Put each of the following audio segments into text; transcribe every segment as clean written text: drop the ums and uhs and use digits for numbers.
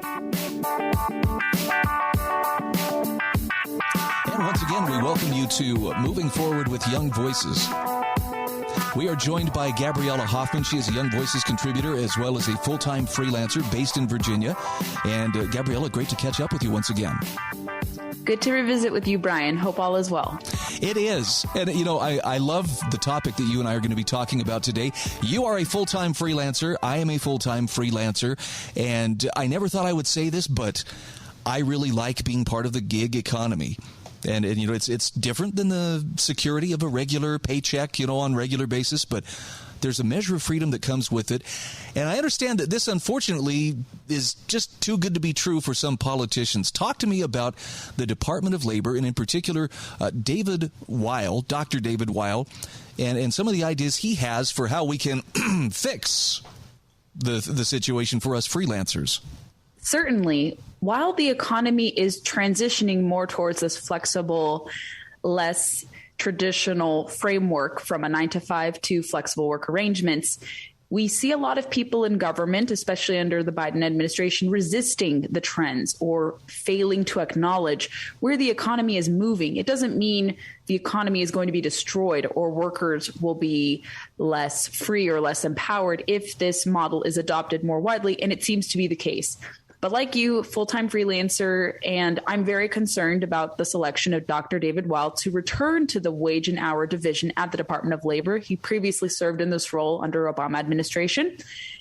And once again, we welcome you to Moving Forward with Young Voices. We are joined by Gabriella Hoffman. She is a Young Voices contributor as well as a full-time freelancer based in Virginia. And Gabriella, great to catch up with you once again. Good to revisit with you, Brian. Hope all is well. It is. And, you know, I love the topic that you and I are going to be talking about today. You are a full-time freelancer. I am a full-time freelancer. And I never thought I would say this, but I really like being part of the gig economy. And you know, it's different than the security of a regular paycheck, you know, on a regular basis, but there's a measure of freedom that comes with it. And I understand that this, unfortunately, is just too good to be true for some politicians. Talk to me about the Department of Labor, and in particular, David Weil, Dr. David Weil, and some of the ideas he has for how we can fix the situation for us freelancers. Certainly. While the economy is transitioning more towards this flexible, less traditional framework from a 9-to-5 to flexible work arrangements, we see a lot of people in government, especially under the Biden administration, resisting the trends or failing to acknowledge where the economy is moving. It doesn't mean the economy is going to be destroyed or workers will be less free or less empowered if this model is adopted more widely, and it seems to be the case. But like you, full-time freelancer, and I'm very concerned about the selection of Dr. David Weil to return to the wage and hour division at the Department of Labor. He previously served in this role under Obama administration.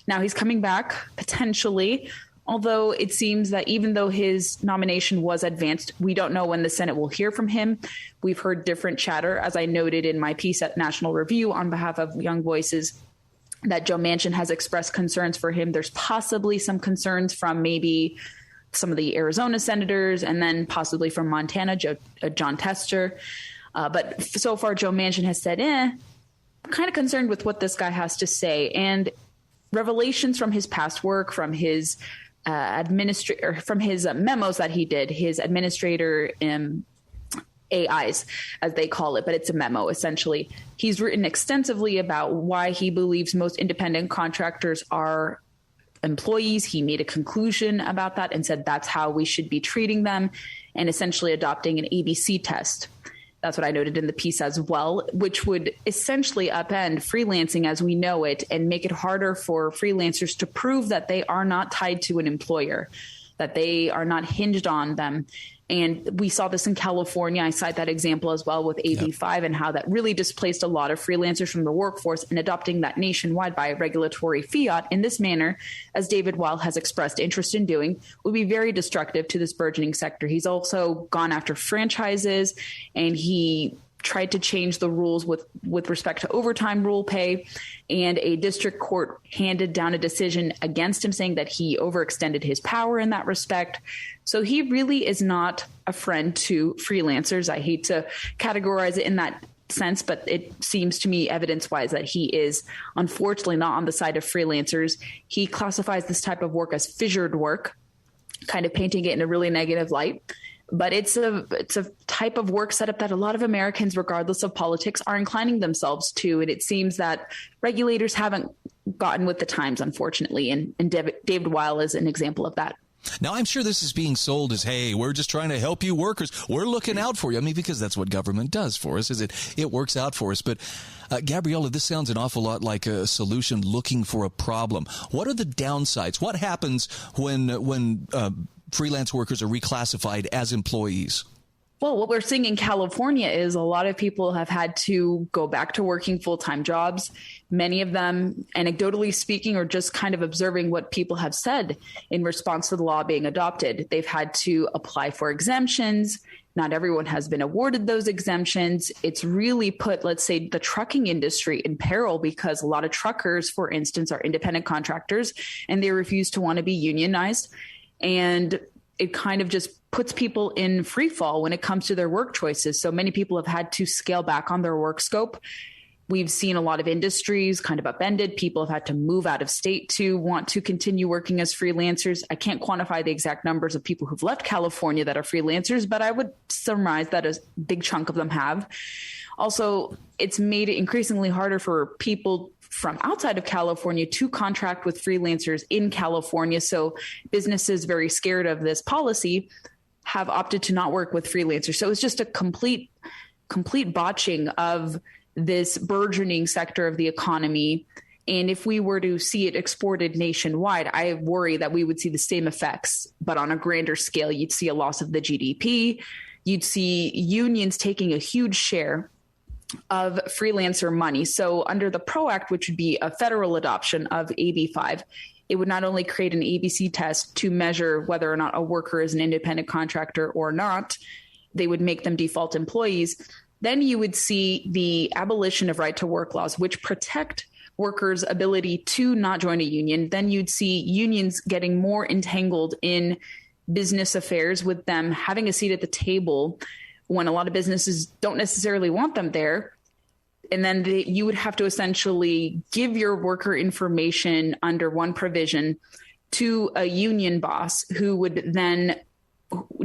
Now he's coming back, potentially, although it seems that even though his nomination was advanced, we don't know when the Senate will hear from him. We've heard different chatter, as I noted in my piece at National Review on behalf of Young Voices, that Joe Manchin has expressed concerns for him. There's possibly some concerns from maybe some of the Arizona senators and then possibly from Montana, John Tester. But so far, Joe Manchin has said, I'm kind of concerned with what this guy has to say. And revelations from his past work, from his from his memos that he did, his administrator AIs, as they call it, but it's a memo, essentially. He's written extensively about why he believes most independent contractors are employees. He made a conclusion about that and said that's how we should be treating them, and essentially adopting an ABC test. That's what I noted in the piece as well, which would essentially upend freelancing as we know it and make it harder for freelancers to prove that they are not tied to an employer, that they are not hinged on them. And we saw this in California. I cite that example as well with AB5 and how that really displaced a lot of freelancers from the workforce, and adopting that nationwide by regulatory fiat in this manner, as David Weil has expressed interest in doing, would be very destructive to this burgeoning sector. He's also gone after franchises, and he tried to change the rules with respect to overtime rule pay, and a district court handed down a decision against him saying that he overextended his power in that respect. So he really is not a friend to freelancers. I hate to categorize it in that sense, but it seems to me evidence-wise that he is unfortunately not on the side of freelancers. He classifies this type of work as fissured work, kind of painting it in a really negative light. But it's a type of work setup that a lot of Americans, regardless of politics, are inclining themselves to. And it seems that regulators haven't gotten with the times, unfortunately. And David Weil is an example of that. Now, I'm sure this is being sold as, hey, we're just trying to help you workers. We're looking out for you. I mean, because that's what government does for us, is it works out for us. But Gabriella, this sounds an awful lot like a solution looking for a problem. What are the downsides? What happens when freelance workers are reclassified as employees? Well, what we're seeing in California is a lot of people have had to go back to working full-time jobs. Many of them, anecdotally speaking, or just kind of observing what people have said in response to the law being adopted. They've had to apply for exemptions. Not everyone has been awarded those exemptions. It's really put, let's say, the trucking industry in peril, because a lot of truckers, for instance, are independent contractors and they refuse to want to be unionized. And it kind of just puts people in free fall when it comes to their work choices. So many people have had to scale back on their work scope. We've seen a lot of industries kind of upended. People have had to move out of state to want to continue working as freelancers. I can't quantify the exact numbers of people who've left California that are freelancers, but I would surmise that a big chunk of them have. Also, it's made it increasingly harder for people from outside of California to contract with freelancers in California. So businesses very scared of this policy have opted to not work with freelancers. So it's just a complete botching of this burgeoning sector of the economy. And if we were to see it exported nationwide, I worry that we would see the same effects, but on a grander scale. You'd see a loss of the GDP. You'd see unions taking a huge share of freelancer money. So under the PRO Act, which would be a federal adoption of AB 5, it would not only create an ABC test to measure whether or not a worker is an independent contractor or not, they would make them default employees. Then you would see the abolition of right to work laws, which protect workers' ability to not join a union. Then you'd see unions getting more entangled in business affairs, with them having a seat at the table when a lot of businesses don't necessarily want them there. And then you would have to essentially give your worker information under one provision to a union boss who would then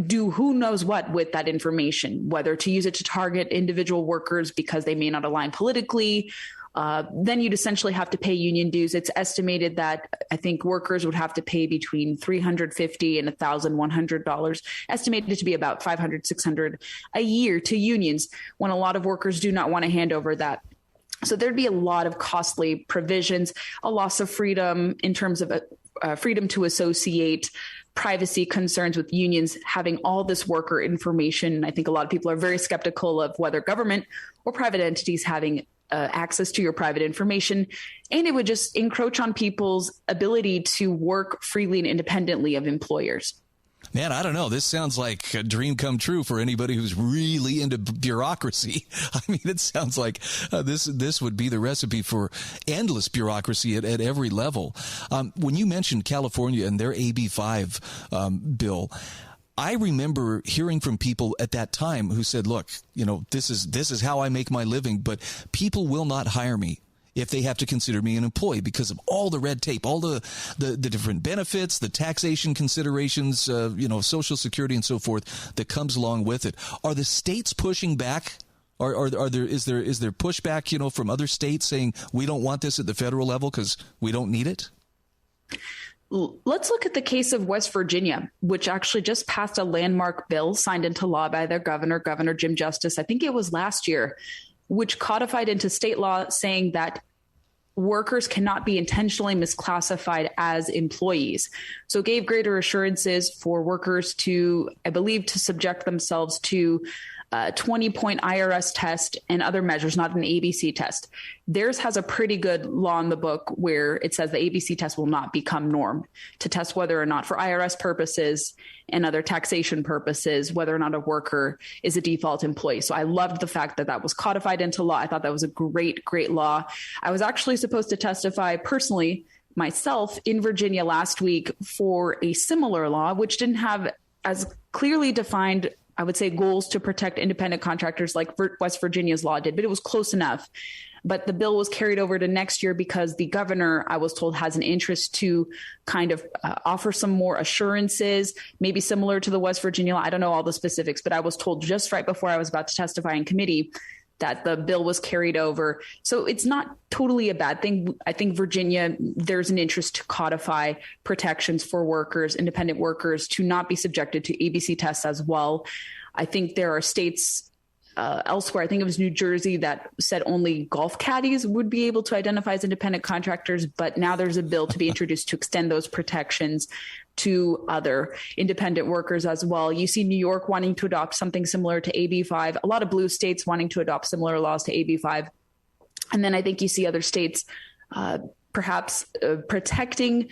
do who knows what with that information, whether to use it to target individual workers because they may not align politically. Then you'd essentially have to pay union dues. It's estimated that I think workers would have to pay between $350 and $1,100, estimated to be about $500, $600 a year to unions, when a lot of workers do not want to hand over that. So there'd be a lot of costly provisions, a loss of freedom in terms of freedom to associate, privacy concerns with unions having all this worker information. I think a lot of people are very skeptical of whether government or private entities having access to your private information. And it would just encroach on people's ability to work freely and independently of employers. Man, I don't know. This sounds like a dream come true for anybody who's really into bureaucracy. I mean, it sounds like this would be the recipe for endless bureaucracy at every level. When you mentioned California and their AB 5 bill, I remember hearing from people at that time who said, look, you know, this is how I make my living, but people will not hire me if they have to consider me an employee because of all the red tape, all the different benefits, the taxation considerations, Social Security and so forth that comes along with it. Are the states pushing back? Is there pushback, from other states saying we don't want this at the federal level because we don't need it? Let's look at the case of West Virginia, which actually just passed a landmark bill signed into law by their governor, Governor Jim Justice. I think it was last year, which codified into state law saying that workers cannot be intentionally misclassified as employees. So it gave greater assurances for workers to, I believe, to subject themselves to a 20-point IRS test and other measures, not an ABC test. Theirs has a pretty good law in the book where it says the ABC test will not become norm to test whether or not, for IRS purposes and other taxation purposes, whether or not a worker is a default employee. So I loved the fact that that was codified into law. I thought that was a great, great law. I was actually supposed to testify personally myself in Virginia last week for a similar law, which didn't have as clearly defined, I would say, goals to protect independent contractors like West Virginia's law did, but it was close enough. But the bill was carried over to next year because the governor, I was told, has an interest to kind of offer some more assurances, maybe similar to the West Virginia law. I don't know all the specifics, but I was told just right before I was about to testify in committee that the bill was carried over. So it's not totally a bad thing. I think Virginia, there's an interest to codify protections for workers, independent workers, to not be subjected to ABC tests as well. I think there are states elsewhere, I think it was New Jersey, that said only golf caddies would be able to identify as independent contractors. But now there's a bill to be introduced to extend those protections to other independent workers as well. You see New York wanting to adopt something similar to AB 5, a lot of blue states wanting to adopt similar laws to AB 5. And then I think you see other states perhaps protecting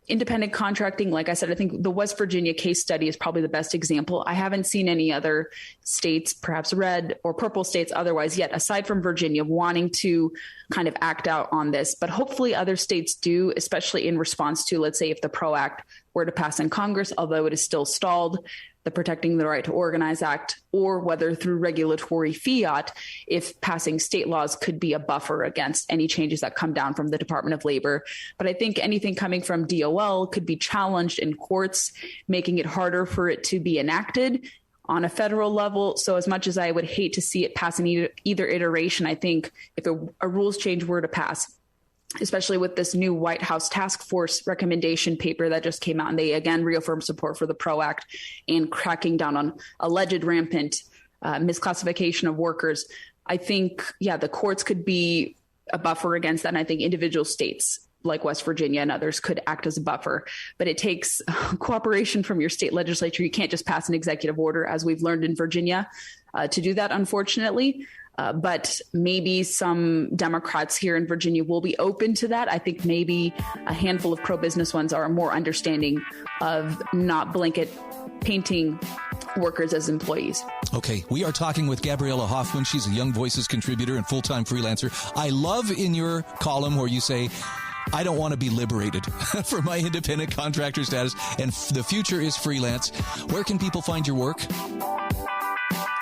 independent contracting. Like I said, I think the West Virginia case study is probably the best example. I haven't seen any other states, perhaps red or purple states otherwise yet, aside from Virginia, wanting to kind of act out on this. But hopefully other states do, especially in response to, let's say, if the PRO Act were to pass in Congress, although it is still stalled, the Protecting the Right to Organize Act, or whether through regulatory fiat, if passing state laws could be a buffer against any changes that come down from the Department of Labor. But I think anything coming from DOL could be challenged in courts, making it harder for it to be enacted on a federal level. So as much as I would hate to see it pass in either iteration, I think if a rules change were to pass, especially with this new White House task force recommendation paper that just came out, and they again reaffirmed support for the PRO Act and cracking down on alleged rampant misclassification of workers. I think, the courts could be a buffer against that. And I think individual states like West Virginia and others could act as a buffer, but it takes cooperation from your state legislature. You can't just pass an executive order, as we've learned in Virginia, to do that, unfortunately. But maybe some Democrats here in Virginia will be open to that. I think maybe a handful of pro-business ones are more understanding of not blanket painting workers as employees. Okay, we are talking with Gabriella Hoffman. She's a Young Voices contributor and full-time freelancer. I love in your column where you say, I don't want to be liberated from my independent contractor status, and the future is freelance. Where can people find your work?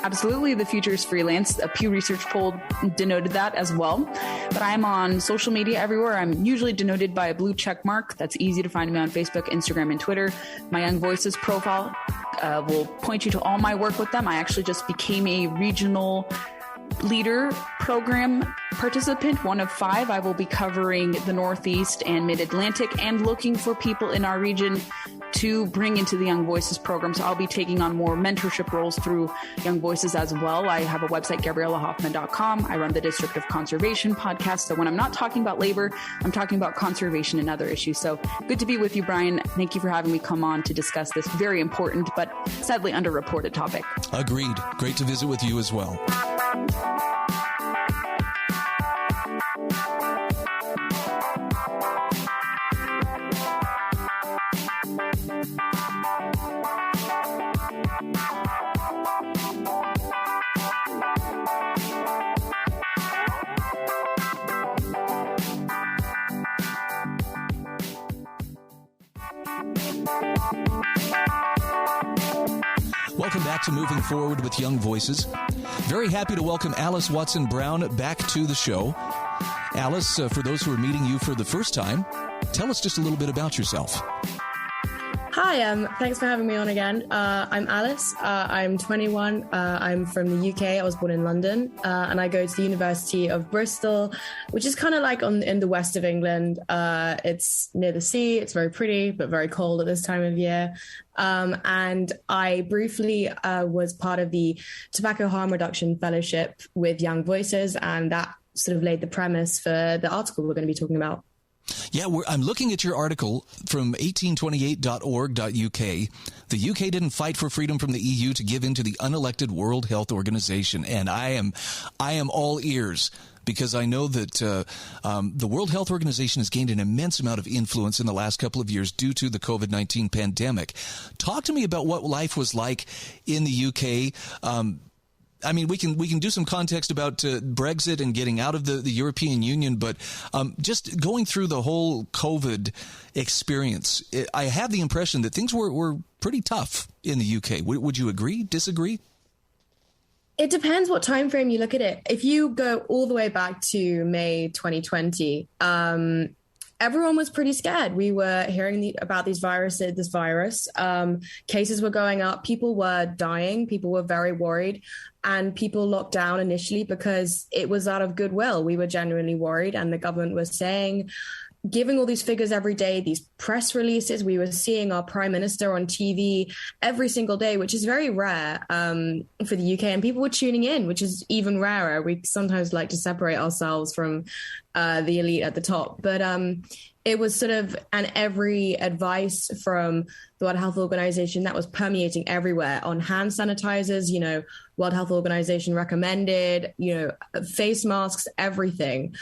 Absolutely. The future is freelance. A Pew Research poll denoted that as well. But I'm on social media everywhere. I'm usually denoted by a blue check mark. That's easy to find me on Facebook, Instagram, and Twitter. My Young Voices profile will point you to all my work with them. I actually just became a regional leader program participant, one of 5. I will be covering the Northeast and Mid-Atlantic and looking for people in our region to bring into the Young Voices program. So I'll be taking on more mentorship roles through Young Voices as well. I have a website, GabriellaHoffman.com. I run the District of Conservation podcast. So when I'm not talking about labor, I'm talking about conservation and other issues. So good to be with you, Brian. Thank you for having me come on to discuss this very important, but sadly underreported topic. Agreed. Great to visit with you as well. Welcome back to Moving Forward with Young Voices. Very happy to welcome Alys Watson Brown back to the show. Alys, for those who are meeting you for the first time, tell us just a little bit about yourself. Hi, thanks for having me on again. I'm Alys. I'm 21. I'm from the UK. I was born in London, and I go to the University of Bristol, which is kind of like in the west of England. It's near the sea. It's very pretty, but very cold at this time of year. And I briefly was part of the Tobacco Harm Reduction Fellowship with Young Voices, and that sort of laid the premise for the article we're going to be talking about. Yeah, I'm looking at your article from 1828.org.uk. The UK didn't fight for freedom from the EU to give in to the unelected World Health Organization. And I am all ears, because I know that the World Health Organization has gained an immense amount of influence in the last couple of years due to the COVID-19 pandemic. Talk to me about what life was like in the UK. I mean, we can do some context about Brexit and getting out of the European Union, but just going through the whole COVID experience, I have the impression that things were pretty tough in the UK. Would you agree, disagree? It depends what time frame you look at it. If you go all the way back to May 2020, everyone was pretty scared. We were hearing about this virus. Cases were going up. People were dying. People were very worried. And people locked down initially because it was out of goodwill. We were genuinely worried. And the government was giving all these figures every day, these press releases. We were seeing our prime minister on TV every single day, which is very rare for the UK. And people were tuning in, which is even rarer. We sometimes like to separate ourselves from the elite at the top. But it was sort of, and every advice from the World Health Organization that was permeating everywhere on hand sanitizers, World Health Organization recommended, face masks, everything.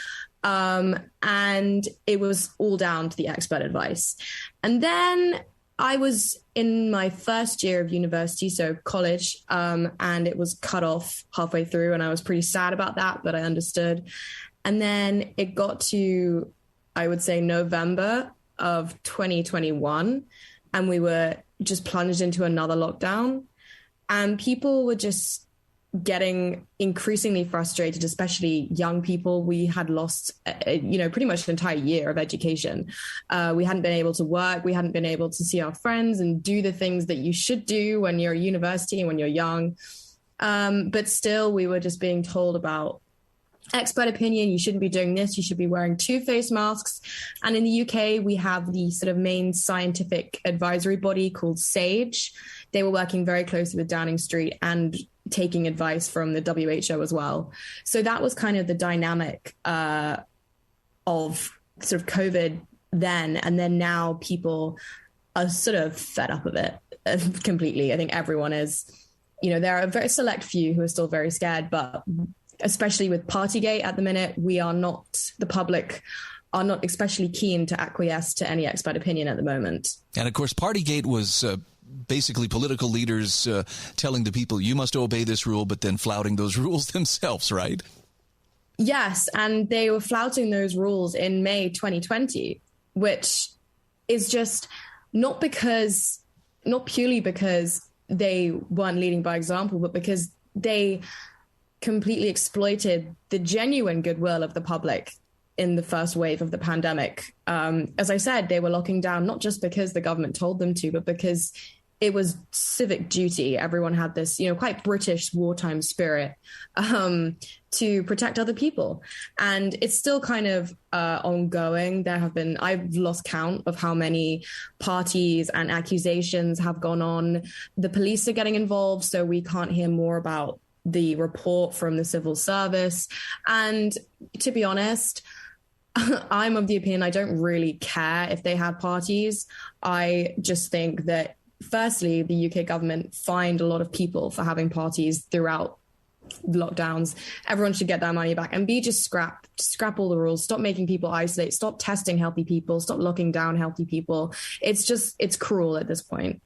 And it was all down to the expert advice. And then I was in my first year of university, so college, and it was cut off halfway through. And I was pretty sad about that, but I understood. And then it got to, I would say, November of 2021. and we were just plunged into another lockdown. And people were just getting increasingly frustrated, especially young people. We had lost, pretty much an entire year of education. We hadn't been able to work. We hadn't been able to see our friends and do the things that you should do when you're at university and when you're young. But still, we were just being told about expert opinion. You shouldn't be doing this. You should be wearing 2 face masks. And in the UK, we have the sort of main scientific advisory body called SAGE. They were working very closely with Downing Street and taking advice from the WHO as well. So that was kind of the dynamic of sort of COVID then. And then now people are sort of fed up of it completely. I think everyone is, there are a very select few who are still very scared, but especially with Partygate at the minute, the public are not especially keen to acquiesce to any expert opinion at the moment. And of course, Partygate was basically political leaders telling the people, you must obey this rule, but then flouting those rules themselves, right? Yes, and they were flouting those rules in May 2020, which is just not purely because they weren't leading by example, but because they completely exploited the genuine goodwill of the public in the first wave of the pandemic. As I said, they were locking down not just because the government told them to, but because it was civic duty. Everyone had this, quite British wartime spirit to protect other people. And it's still kind of ongoing. I've lost count of how many parties and accusations have gone on. The police are getting involved, so we can't hear more about the report from the civil service. And to be honest, I'm of the opinion I don't really care if they had parties. I just think that, firstly, the UK government fined a lot of people for having parties throughout lockdowns. Everyone should get their money back. And B, just scrap all the rules. Stop making people isolate. Stop testing healthy people. Stop locking down healthy people. It's cruel at this point.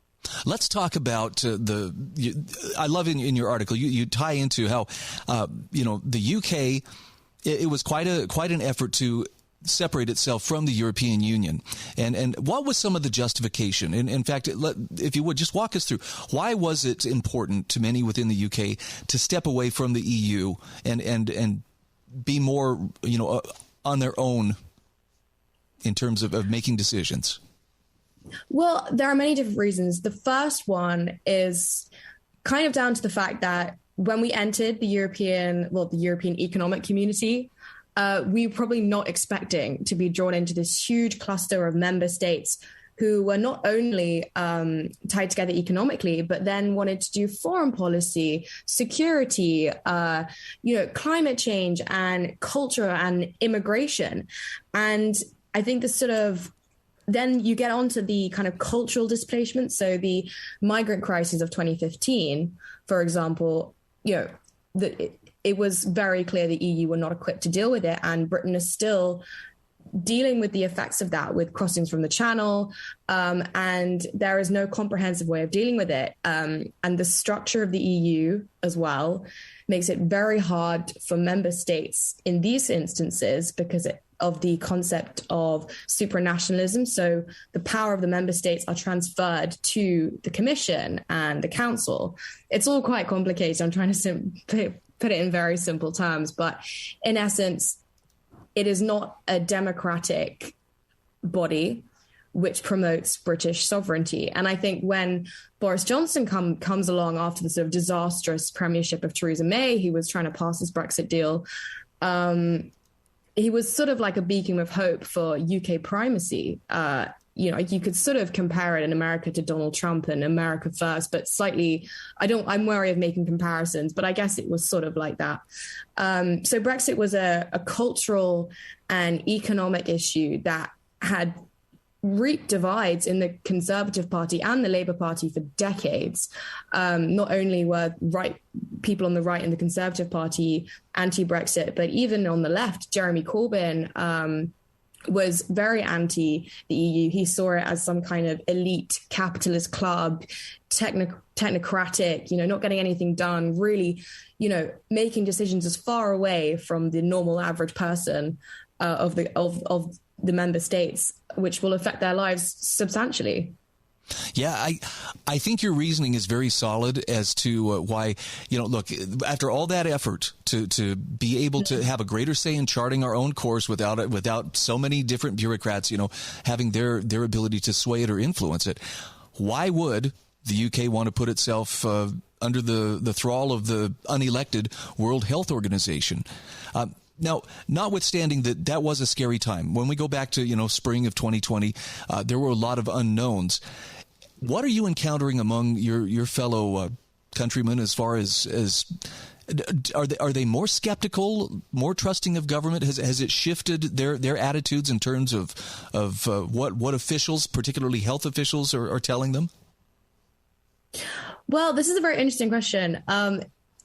Let's talk about I love in your article, you tie into how, the UK, it was quite an effort to separate itself from the European Union. And what was some of the justification? In fact, if you would just walk us through, why was it important to many within the UK to step away from the EU and be more, on their own in terms of making decisions? Well, there are many different reasons. The first one is kind of down to the fact that when we entered the European Economic Community, we were probably not expecting to be drawn into this huge cluster of member states who were not only tied together economically, but then wanted to do foreign policy, security, climate change and culture and immigration. And I think this sort of then you get onto the kind of cultural displacement. So the migrant crisis of 2015, for example, it was very clear the EU were not equipped to deal with it. And Britain is still dealing with the effects of that with crossings from the Channel. And there is no comprehensive way of dealing with it. And the structure of the EU as well makes it very hard for member states in these instances because of the concept of supranationalism. So the power of the member states are transferred to the Commission and the Council. It's all quite complicated. I'm trying to put it in very simple terms, but in essence, it is not a democratic body which promotes British sovereignty. And I think when Boris Johnson comes along after the sort of disastrous premiership of Theresa May, who was trying to pass this Brexit deal, he was sort of like a beacon of hope for UK primacy. You could sort of compare it in America to Donald Trump and America First, but slightly, I'm wary of making comparisons, but I guess it was sort of like that. So Brexit was a cultural and economic issue that had reaped divides in the Conservative Party and the Labour Party for decades. Not only were people on the right in the Conservative Party anti-Brexit, but even on the left, Jeremy Corbyn was very anti the EU. He saw it as some kind of elite capitalist club, technocratic, not getting anything done, really, making decisions as far away from the normal average person of the member states, which will affect their lives substantially. Yeah, I think your reasoning is very solid as to why, look, after all that effort to be able to have a greater say in charting our own course without so many different bureaucrats, having their ability to sway it or influence it, why would the UK want to put itself under the thrall of the unelected World Health Organization? Now, notwithstanding that was a scary time. When we go back to, spring of 2020, there were a lot of unknowns. What are you encountering among your fellow countrymen as far as are they more skeptical, more trusting of government? Has it shifted their attitudes in terms of what officials, particularly health officials, are telling them? Well, this is a very interesting question.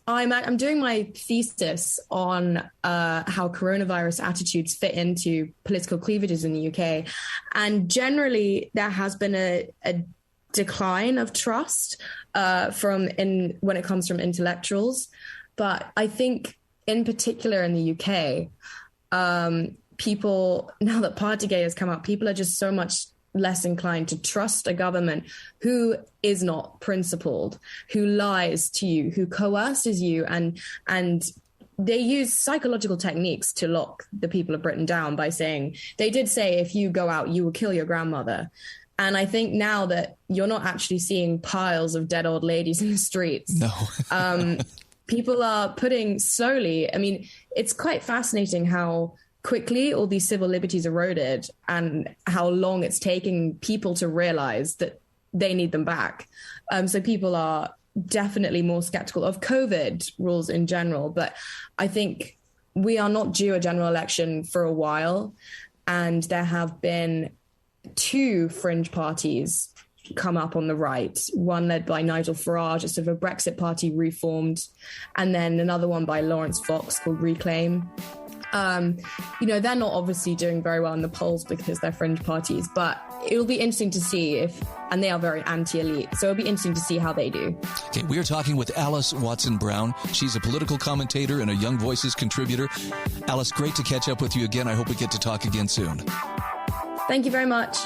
I'm doing my thesis on how coronavirus attitudes fit into political cleavages in the UK. And generally, there has been a decline of trust when it comes from intellectuals. But I think in particular in the UK, people, now that Partygate has come up, people are just so much less inclined to trust a government who is not principled, who lies to you, who coerces you, and they use psychological techniques to lock the people of Britain down by saying, they did say, if you go out, you will kill your grandmother. And I think now that you're not actually seeing piles of dead old ladies in the streets, no. People are putting slowly, I mean, it's quite fascinating how quickly all these civil liberties eroded and how long it's taking people to realize that they need them back. So people are definitely more skeptical of COVID rules in general. But I think we are not due a general election for a while. And there have been 2 fringe parties come up on the right, one led by Nigel Farage, a sort of a Brexit party reformed, and then another one by Lawrence Fox called Reclaim. They're not obviously doing very well in the polls because they're fringe parties, but it'll be interesting to see and they are very anti-elite, so it'll be interesting to see how they do. Okay, we are talking with Alys Watson Brown. She's a political commentator and a Young Voices contributor. Alys, great to catch up with you again. I hope we get to talk again soon. Thank you very much.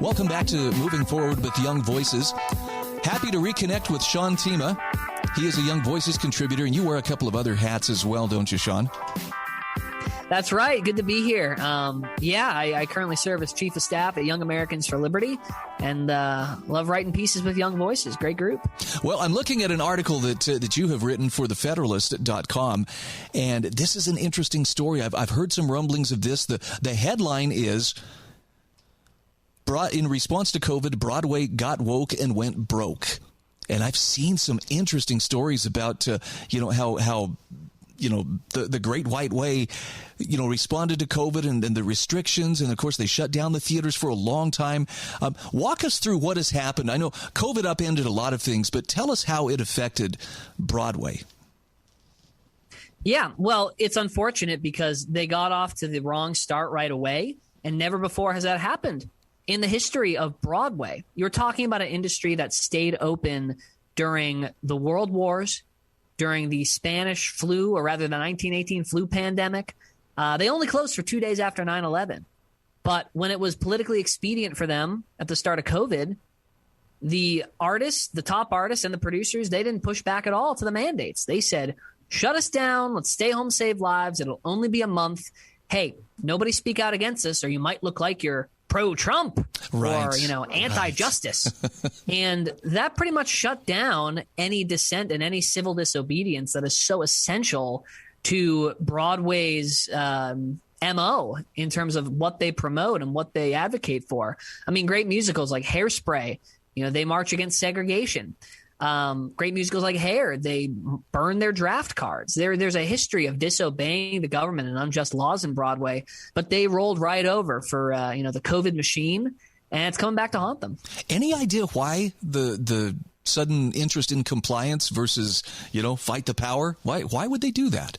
Welcome back to Moving Forward with Young Voices. Happy to reconnect with Sean Themea. He is a Young Voices contributor, and you wear a couple of other hats as well, don't you, Sean? That's right. Good to be here. I currently serve as Chief of Staff at Young Americans for Liberty and love writing pieces with Young Voices. Great group. Well, I'm looking at an article that you have written for thefederalist.com, and this is an interesting story. I've heard some rumblings of this. The headline is, in response to COVID, Broadway got woke and went broke. And I've seen some interesting stories about, how the Great White Way, responded to COVID and the restrictions. And, of course, they shut down the theaters for a long time. Walk us through what has happened. I know COVID upended a lot of things, but tell us how it affected Broadway. Yeah, well, it's unfortunate because they got off to the wrong start right away. And never before has that happened in the history of Broadway. You're talking about an industry that stayed open during the World Wars, during the Spanish flu, or rather the 1918 flu pandemic. They only closed for 2 days after 9/11. But when it was politically expedient for them at the start of COVID, the artists, the top artists and the producers, they didn't push back at all to the mandates. They said, shut us down. Let's stay home, save lives. It'll only be a month. Hey, nobody speak out against us or you might look like you're pro-Trump right. or, anti-justice. And that pretty much shut down any dissent and any civil disobedience that is so essential to Broadway's MO in terms of what they promote and what they advocate for. I mean, great musicals like Hairspray, they march against segregation. Great musicals like Hair, they burn their draft cards. There's a history of disobeying the government and unjust laws in Broadway, but they rolled right over for the COVID machine, and it's coming back to haunt them. Any idea why the sudden interest in compliance versus fight the power? Why would they do that?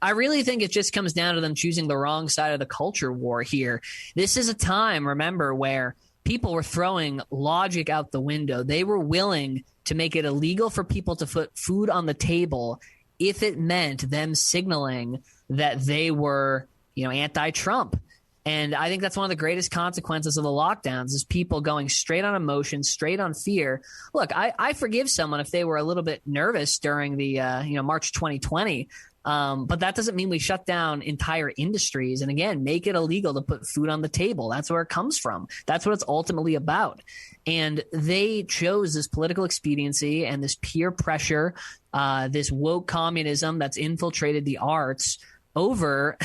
I really think it just comes down to them choosing the wrong side of the culture war here. This is a time, remember, where people were throwing logic out the window. They were willing to make it illegal for people to put food on the table if it meant them signaling that they were, anti-Trump. And I think that's one of the greatest consequences of the lockdowns is people going straight on emotion, straight on fear. Look, I forgive someone if they were a little bit nervous during the March 2020. But that doesn't mean we shut down entire industries and, again, make it illegal to put food on the table. That's where it comes from. That's what it's ultimately about. And they chose this political expediency and this peer pressure, this woke communism that's infiltrated the arts over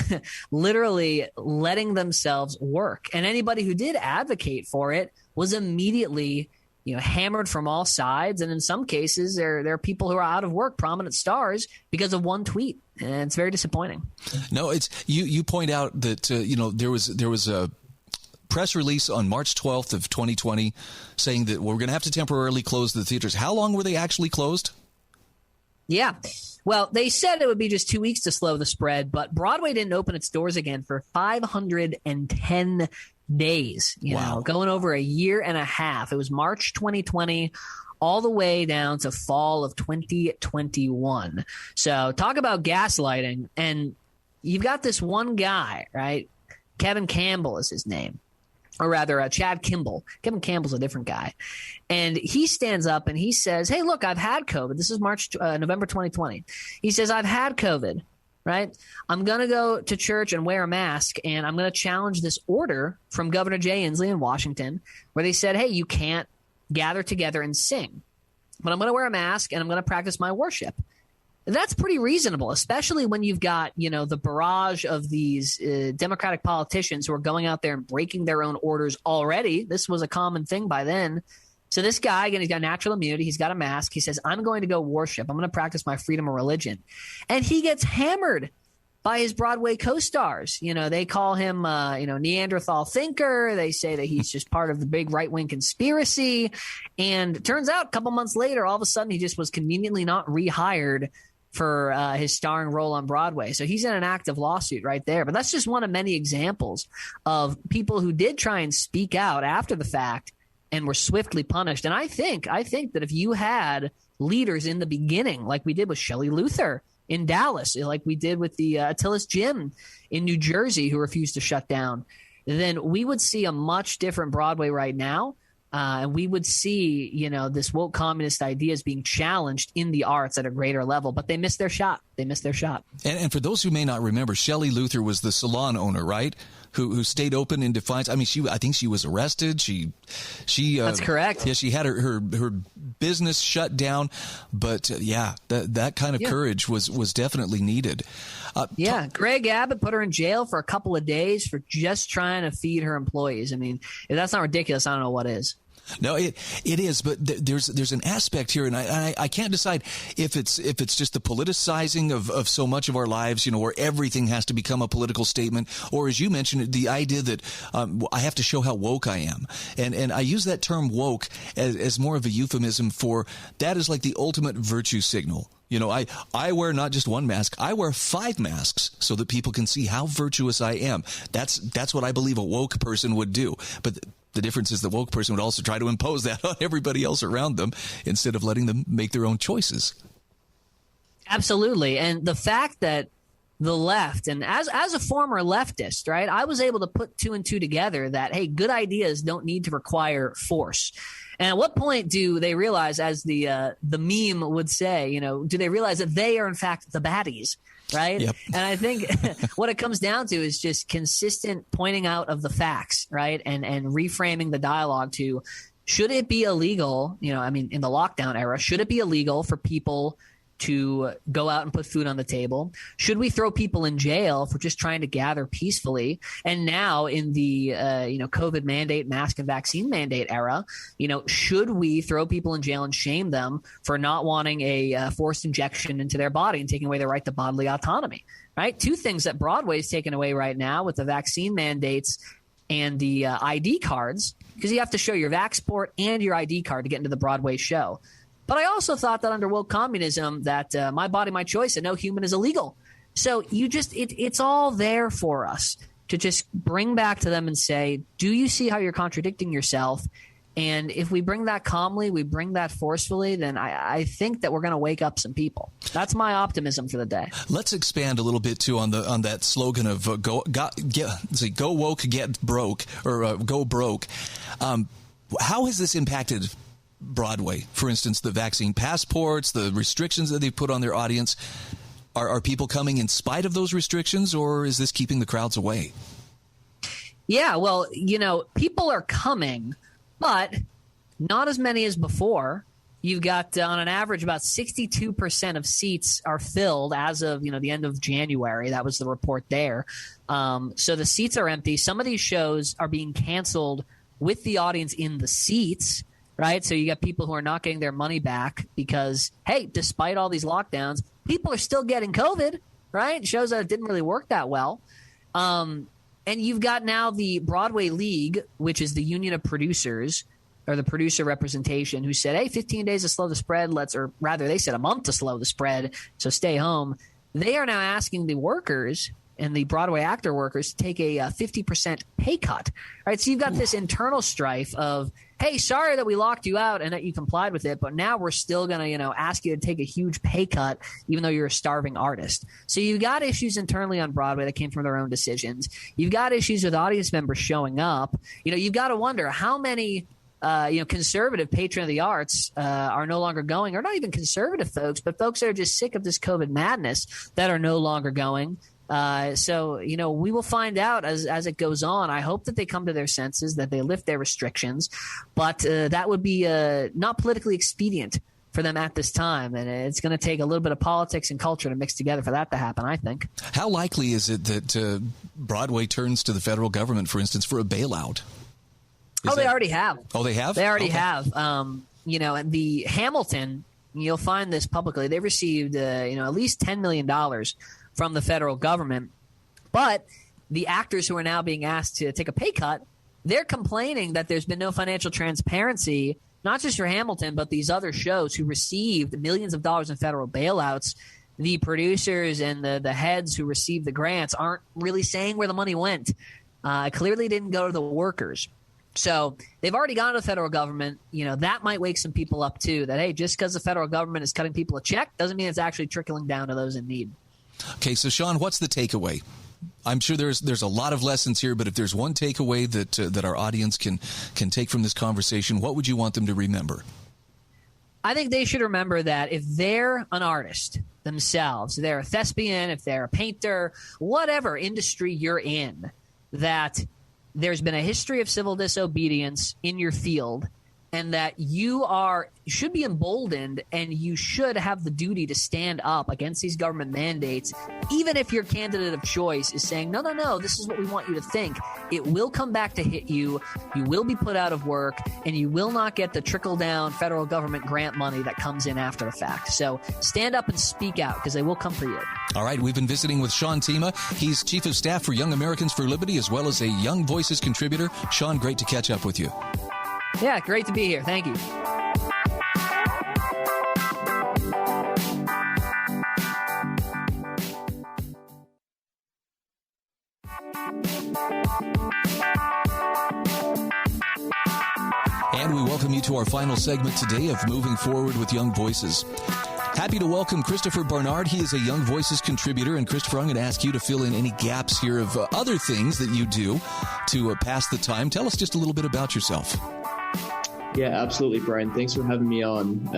literally letting themselves work. And anybody who did advocate for it was immediately hammered from all sides. And in some cases, there are people who are out of work, prominent stars, because of one tweet. And it's very disappointing. No, it's you point out that, there was a press release on March 12th of 2020 saying that we're going to have to temporarily close the theaters. How long were they actually closed? Yeah. Well, they said it would be just 2 weeks to slow the spread, but Broadway didn't open its doors again for 510 days, going over a year and a half. It was March 2020 all the way down to fall of 2021. So talk about gaslighting. And you've got this one guy, right? Kevin Campbell is his name. Or rather, Chad Kimball. Kevin Campbell's a different guy. And he stands up and he says, hey, look, I've had COVID. This is November 2020. He says, I've had COVID, right? I'm going to go to church and wear a mask, and I'm going to challenge this order from Governor Jay Inslee in Washington where they said, hey, you can't gather together and sing. But I'm going to wear a mask and I'm going to practice my worship. That's pretty reasonable, especially when you've got, the barrage of these Democratic politicians who are going out there and breaking their own orders already. This was a common thing by then. So this guy, again, he's got natural immunity. He's got a mask. He says, I'm going to go worship. I'm going to practice my freedom of religion. And he gets hammered by his Broadway co-stars. They call him, Neanderthal thinker. They say that he's just part of the big right-wing conspiracy. And it turns out a couple months later, all of a sudden, he just was conveniently not rehired for his starring role on Broadway. So he's in an active lawsuit right there. But that's just one of many examples of people who did try and speak out after the fact and were swiftly punished. And I think that if you had leaders in the beginning, like we did with Shelley Luther in Dallas, like we did with the Attilas Gym in New Jersey, who refused to shut down, then we would see a much different Broadway right now. And we would see, this woke communist ideas being challenged in the arts at a greater level. But they missed their shot. And for those who may not remember, Shelley Luther was the salon owner, right? Who stayed open in defiance. I mean, I think she was arrested. She That's correct. Yeah, she had her business shut down. But that kind of courage was definitely needed. Greg Abbott put her in jail for a couple of days for just trying to feed her employees. I mean, if that's not ridiculous, I don't know what is. No, it is, but there's an aspect here, and I can't decide if it's just the politicizing of so much of our lives, where everything has to become a political statement, or as you mentioned, the idea that I have to show how woke I am, and I use that term woke as more of a euphemism for that is like the ultimate virtue signal. I wear not just one mask, I wear 5 masks so that people can see how virtuous I am. That's what I believe a woke person would do, but the difference is the woke person would also try to impose that on everybody else around them instead of letting them make their own choices. Absolutely. And the fact that the left, and as a former leftist, right, I was able to put 2 and 2 together that, hey, good ideas don't need to require force. And at what point do they realize, as the meme would say, do they realize that they are in fact the baddies? Right. Yep. And I think what it comes down to is just consistent pointing out of the facts. Right. And reframing the dialogue to, should it be illegal? In the lockdown era, should it be illegal for people to go out and put food on the table? Should we throw people in jail for just trying to gather peacefully? And now in the COVID mandate, mask and vaccine mandate era, should we throw people in jail and shame them for not wanting a forced injection into their body and taking away their right to bodily autonomy? Right, 2 things that Broadway is taking away right now with the vaccine mandates and the ID cards, because you have to show your Vaxport and your ID card to get into the Broadway show. But I also thought that under woke communism that my body, my choice, and no human is illegal. So it's all there for us. to just bring back to them and say, do you see how you're contradicting yourself? And if we bring that calmly, we bring that forcefully, then I think that we're going to wake up some people. That's my optimism for the day. Let's expand a little bit too on that slogan of go woke, get broke, or go broke. How has this impacted Broadway? For instance, the vaccine passports, the restrictions that they've put on their audience. Are people coming in spite of those restrictions, or is this keeping the crowds away? Yeah, well, people are coming, but not as many as before. You've got, on an average, about 62% of seats are filled as of, the end of January. That was the report there. So the seats are empty. Some of these shows are being canceled with the audience in the seats, right? So you got people who are not getting their money back because, hey, despite all these lockdowns, people are still getting COVID, right? Shows that it didn't really work that well. And you've got now the Broadway League, which is the union of producers, or the producer representation, who said, hey, 15 days to slow the spread, or rather they said a month to slow the spread, so stay home. They are now asking the workers and the Broadway actor workers to take a 50% pay cut, right? So you've got this internal strife of, hey, sorry that we locked you out and that you complied with it, but now we're still going to, ask you to take a huge pay cut, even though you're a starving artist. So you've got issues internally on Broadway that came from their own decisions. You've got issues with audience members showing up. You've got to wonder how many conservative patron of the arts are no longer going, or not even conservative folks, but folks that are just sick of this COVID madness that are no longer going. So we will find out as it goes on. I hope that they come to their senses, that they lift their restrictions, but that would be not politically expedient for them at this time. And it's going to take a little bit of politics and culture to mix together for that to happen, I think. How likely is it that Broadway turns to the federal government, for instance, for a bailout? They already have. Oh, they have? They already have. And the Hamilton, you'll find this publicly, they received, at least $10 million from the federal government. But the actors who are now being asked to take a pay cut, they're complaining that there's been no financial transparency, not just for Hamilton, but these other shows who received millions of dollars in federal bailouts. The producers and the heads who received the grants aren't really saying where the money went. Clearly didn't go to the workers. So they've already gone to the federal government. That might wake some people up too, that, hey, just because the federal government is cutting people a check doesn't mean it's actually trickling down to those in need. Okay, so Sean, what's the takeaway? I'm sure there's a lot of lessons here, but if there's one takeaway that our audience can take from this conversation, what would you want them to remember? I think they should remember that if they're an artist themselves, they're a thespian, if they're a painter, whatever industry you're in, that there's been a history of civil disobedience in your field, and that you should be emboldened, and you should have the duty to stand up against these government mandates, even if your candidate of choice is saying, no, this is what we want you to think. It will come back to hit you. You will be put out of work, and you will not get the trickle-down federal government grant money that comes in after the fact. So stand up and speak out, because they will come for you. All right, we've been visiting with Sean Themea. He's Chief of Staff for Young Americans for Liberty, as well as a Young Voices contributor. Sean, great to catch up with you. Yeah, great to be here. Thank you. And we welcome you to our final segment today of Moving Forward with Young Voices. Happy to welcome Christopher Barnard. He is a Young Voices contributor. And Christopher, I'm going to ask you to fill in any gaps here of other things that you do to pass the time. Tell us just a little bit about yourself. Yeah, absolutely, Brian. Thanks for having me on.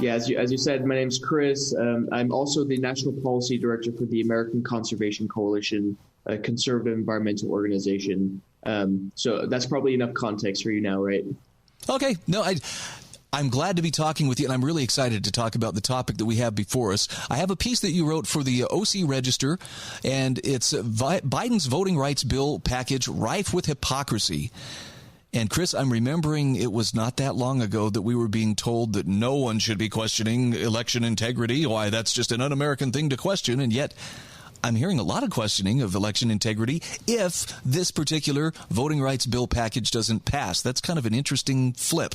As you said, my name's Chris. I'm also the National Policy Director for the American Conservation Coalition, a conservative environmental organization. So that's probably enough context for you now, right? Okay. No, I'm glad to be talking with you, and I'm really excited to talk about the topic that we have before us. I have a piece that you wrote for the OC Register, and it's Biden's voting rights bill package rife with hypocrisy. And Chris, I'm remembering it was not that long ago that we were being told that no one should be questioning election integrity. Why, that's just an un-American thing to question. And yet I'm hearing a lot of questioning of election integrity if this particular voting rights bill package doesn't pass. That's kind of an interesting flip.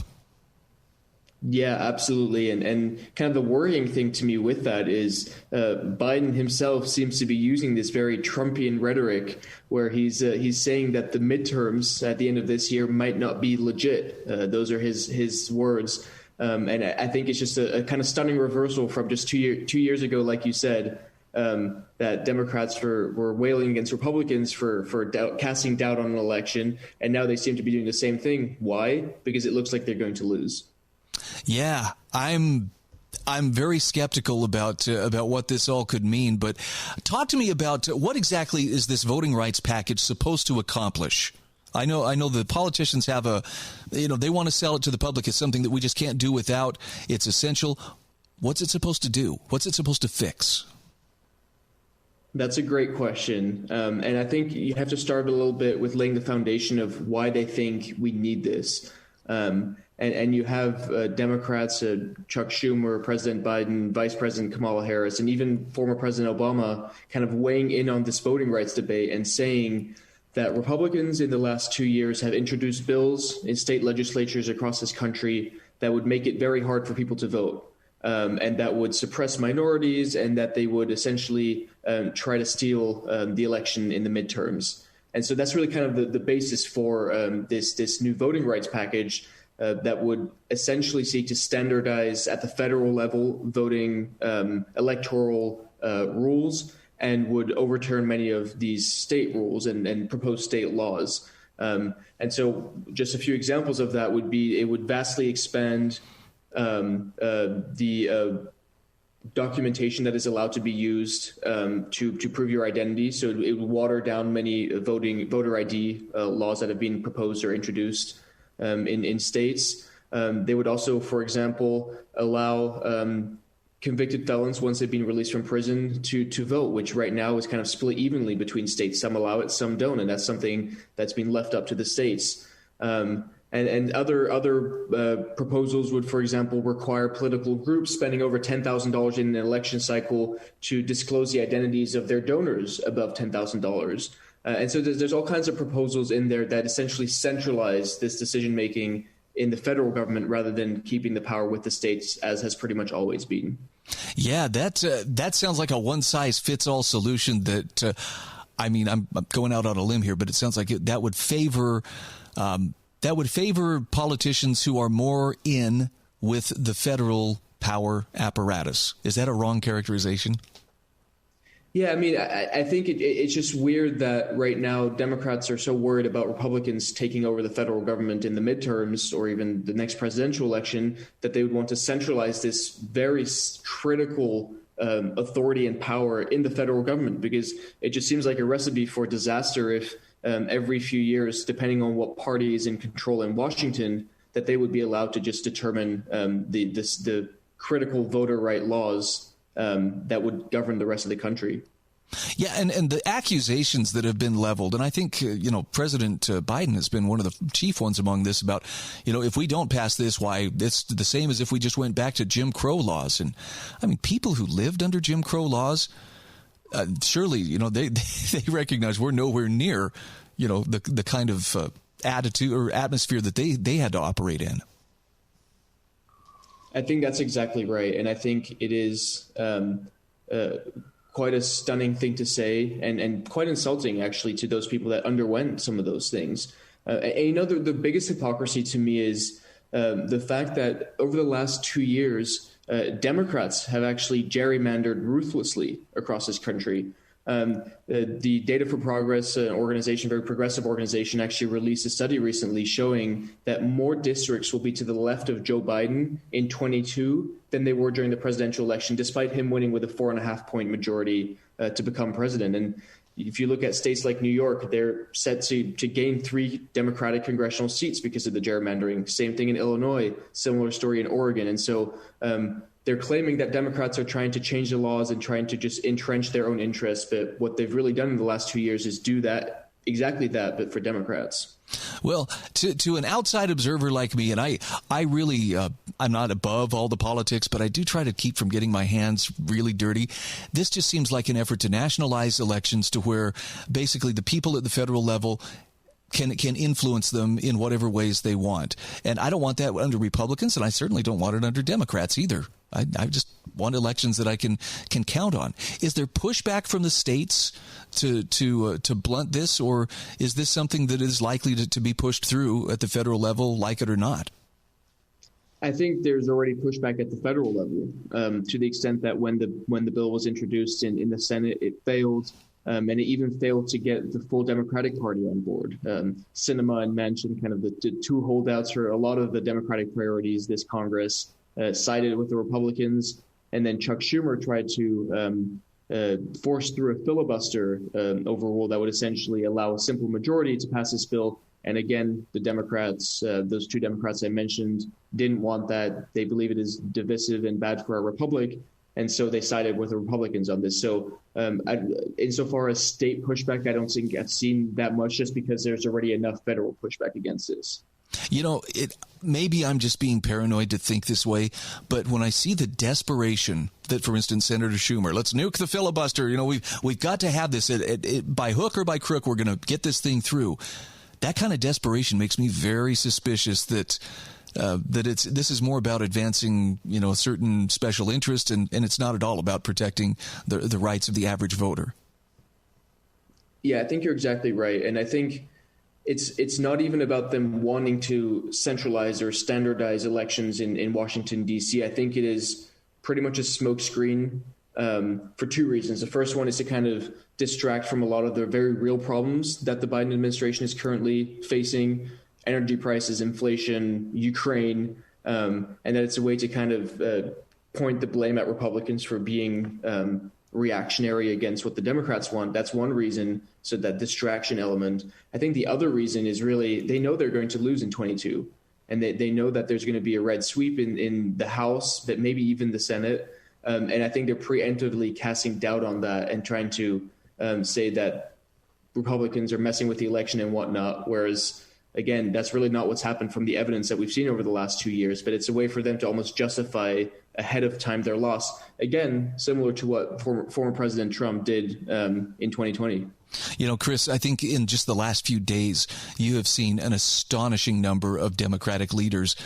Yeah, absolutely. And kind of the worrying thing to me with that is Biden himself seems to be using this very Trumpian rhetoric where he's saying that the midterms at the end of this year might not be legit. Those are his words. And I think it's just a kind of stunning reversal from just 2 years ago, like you said, that Democrats were wailing against Republicans for casting doubt on an election. And now they seem to be doing the same thing. Why? Because it looks like they're going to lose. Yeah, I'm very skeptical about what this all could mean. But talk to me about what exactly is this voting rights package supposed to accomplish? I know the politicians have they want to sell it to the public as something that we just can't do without. It's essential. What's it supposed to do? What's it supposed to fix? That's a great question. And I think you have to start a little bit with laying the foundation of why they think we need this. And you have Democrats, Chuck Schumer, President Biden, Vice President Kamala Harris, and even former President Obama kind of weighing in on this voting rights debate and saying that Republicans in the last 2 years have introduced bills in state legislatures across this country that would make it very hard for people to vote, and that would suppress minorities, and that they would essentially try to steal the election in the midterms. And so that's really kind of the basis for this new voting rights package that would essentially seek to standardize at the federal level voting electoral rules and would overturn many of these state rules and propose state laws. And so just a few examples of that would be it would vastly expand the documentation that is allowed to be used to prove your identity. So it would water down many voter ID laws that have been proposed or introduced in states. They would also, for example, allow convicted felons, once they've been released from prison, to vote, which right now is kind of split evenly between states. Some allow it, some don't, and that's something that's been left up to the states. And other proposals would, for example, require political groups spending over $10,000 in an election cycle to disclose the identities of their donors above $10,000. And so there's all kinds of proposals in there that essentially centralize this decision-making in the federal government rather than keeping the power with the states, as has pretty much always been. Yeah, that sounds like a one-size-fits-all solution that, I'm going out on a limb here, but it sounds like that would favor politicians who are more in with the federal power apparatus. Is that a wrong characterization? Yeah, I think it's just weird that right now Democrats are so worried about Republicans taking over the federal government in the midterms or even the next presidential election that they would want to centralize this very critical authority and power in the federal government, because it just seems like a recipe for disaster if every few years, depending on what party is in control in Washington, that they would be allowed to just determine the critical voter right laws that would govern the rest of the country. Yeah, and the accusations that have been leveled, and I think, President Biden has been one of the chief ones among this about, if we don't pass this, why, it's the same as if we just went back to Jim Crow laws. And people who lived under Jim Crow laws, surely, they recognize we're nowhere near, the kind of attitude or atmosphere that they had to operate in. I think that's exactly right. And I think it is quite a stunning thing to say and quite insulting, actually, to those people that underwent some of those things. And the biggest hypocrisy to me is the fact that over the last 2 years, Democrats have actually gerrymandered ruthlessly across this country. The Data for Progress organization, very progressive organization, actually released a study recently showing that more districts will be to the left of Joe Biden in 22 than they were during the presidential election, despite him winning with a 4.5-point majority to become president. And if you look at states like New York, they're set to gain 3 Democratic congressional seats because of the gerrymandering. Same thing in Illinois, similar story in Oregon. And so they're claiming that Democrats are trying to change the laws and trying to just entrench their own interests. But what they've really done in the last 2 years is do that, exactly that, but for Democrats. Well, to an outside observer like me, and I really, I'm not above all the politics, but I do try to keep from getting my hands really dirty. This just seems like an effort to nationalize elections to where basically the people at the federal level can influence them in whatever ways they want. And I don't want that under Republicans, and I certainly don't want it under Democrats either. I just want elections that I can count on. Is there pushback from the states to blunt this, or is this something that is likely to be pushed through at the federal level, like it or not? I think there's already pushback at the federal level, to the extent that when the bill was introduced in the Senate, it failed, and it even failed to get the full Democratic Party on board. Sinema and Manchin, kind of the two holdouts for a lot of the Democratic priorities this Congress, sided with the Republicans, and then Chuck Schumer tried to force through a filibuster overrule that would essentially allow a simple majority to pass this bill. And again, the Democrats, those two Democrats I mentioned, didn't want that. They believe it is divisive and bad for our republic. And so they sided with the Republicans on this. So insofar as state pushback, I don't think I've seen that much, just because there's already enough federal pushback against this. You know, maybe I'm just being paranoid to think this way, but when I see the desperation that, for instance, Senator Schumer, let's nuke the filibuster, you know, we've got to have this by hook or by crook, we're going to get this thing through. That kind of desperation makes me very suspicious that this is more about advancing, you know, a certain special interest, and it's not at all about protecting the rights of the average voter. Yeah, I think you're exactly right, and I think it's not even about them wanting to centralize or standardize elections in Washington, D.C. I think it is pretty much a smokescreen for two reasons. The first one is to kind of distract from a lot of the very real problems that the Biden administration is currently facing: energy prices, inflation, Ukraine, and that it's a way to kind of point the blame at Republicans for being reactionary against what the Democrats want. That's one reason. So that distraction element. I think the other reason is really they know they're going to lose in 22, and they know that there's going to be a red sweep in the House, but maybe even the Senate. And I think they're preemptively casting doubt on that and trying to say that Republicans are messing with the election and whatnot. Whereas, again, that's really not what's happened from the evidence that we've seen over the last 2 years. But it's a way for them to almost justify ahead of time their loss. Again, similar to what former President Trump did in 2020. You know, Chris, I think in just the last few days, you have seen an astonishing number of Democratic leaders,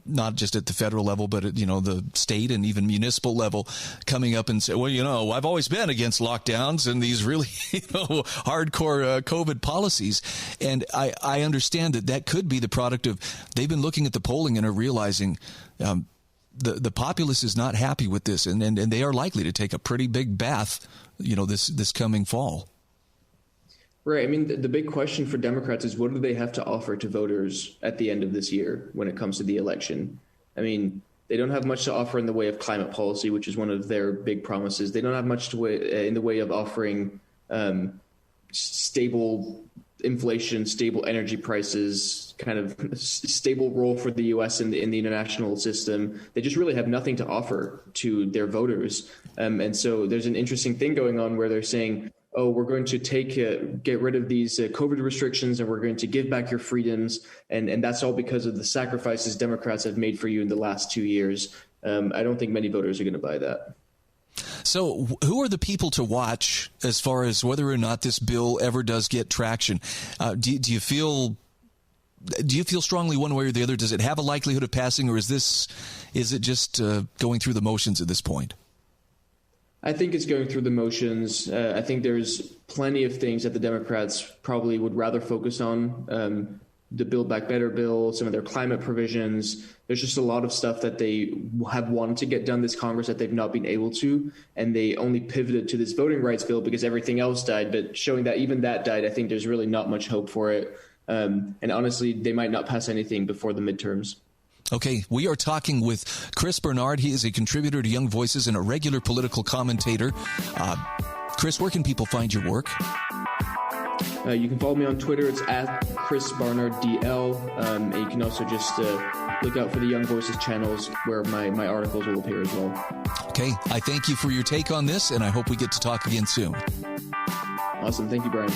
not just at the federal level, but at, you know, the state and even municipal level, coming up and say, well, you know, I've always been against lockdowns and these really, you know, hardcore COVID policies. And I understand that could be the product of they've been looking at the polling and are realizing the populace is not happy with this, and they are likely to take a pretty big bath, you know, this coming fall. Right. I mean, the big question for Democrats is what do they have to offer to voters at the end of this year when it comes to the election? I mean, they don't have much to offer in the way of climate policy, which is one of their big promises. They don't have much in the way of offering stable inflation, stable energy prices, kind of stable role for the U.S. in the international system. They just really have nothing to offer to their voters. And so there's an interesting thing going on where they're saying, oh, we're going to get rid of these COVID restrictions and we're going to give back your freedoms. And that's all because of the sacrifices Democrats have made for you in the last 2 years. I don't think many voters are going to buy that. So who are the people to watch as far as whether or not this bill ever does get traction? Do you feel strongly one way or the other? Does it have a likelihood of passing, or is it just going through the motions at this point? I think it's going through the motions. I think there's plenty of things that the Democrats probably would rather focus on. The Build Back Better bill, some of their climate provisions. There's just a lot of stuff that they have wanted to get done this Congress that they've not been able to. And they only pivoted to this voting rights bill because everything else died. But showing that even that died, I think there's really not much hope for it. And honestly, they might not pass anything before the midterms. Okay, we are talking with Chris Barnard. He is a contributor to Young Voices and a regular political commentator. Chris, where can people find your work? You can follow me on Twitter. It's at Chris Barnard DL. And you can also just look out for the Young Voices channels where my articles will appear as well. Okay, I thank you for your take on this, and I hope we get to talk again soon. Awesome. Thank you, Brian.